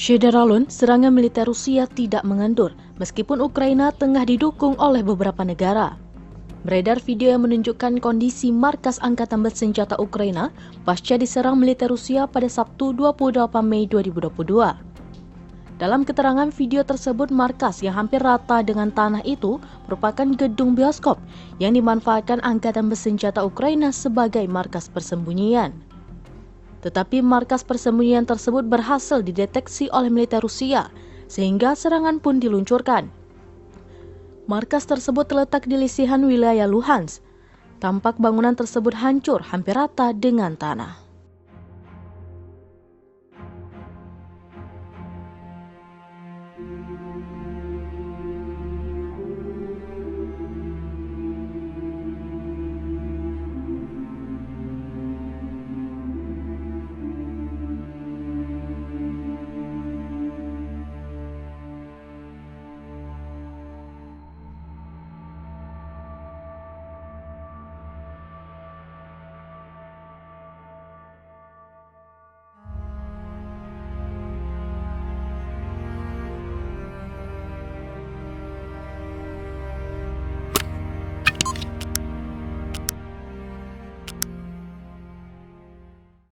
Syederalun, serangan militer Rusia tidak mengendur meskipun Ukraina tengah didukung oleh beberapa negara. Beredar video yang menunjukkan kondisi markas Angkatan Bersenjata Ukraina pasca diserang militer Rusia pada Sabtu 28 Mei 2022. Dalam keterangan video tersebut, markas yang hampir rata dengan tanah itu merupakan gedung bioskop yang dimanfaatkan Angkatan Bersenjata Ukraina sebagai markas persembunyian. Tetapi markas persembunyian tersebut berhasil dideteksi oleh militer Rusia, sehingga serangan pun diluncurkan. Markas tersebut terletak di lisihan wilayah Luhansk. Tampak bangunan tersebut hancur hampir rata dengan tanah.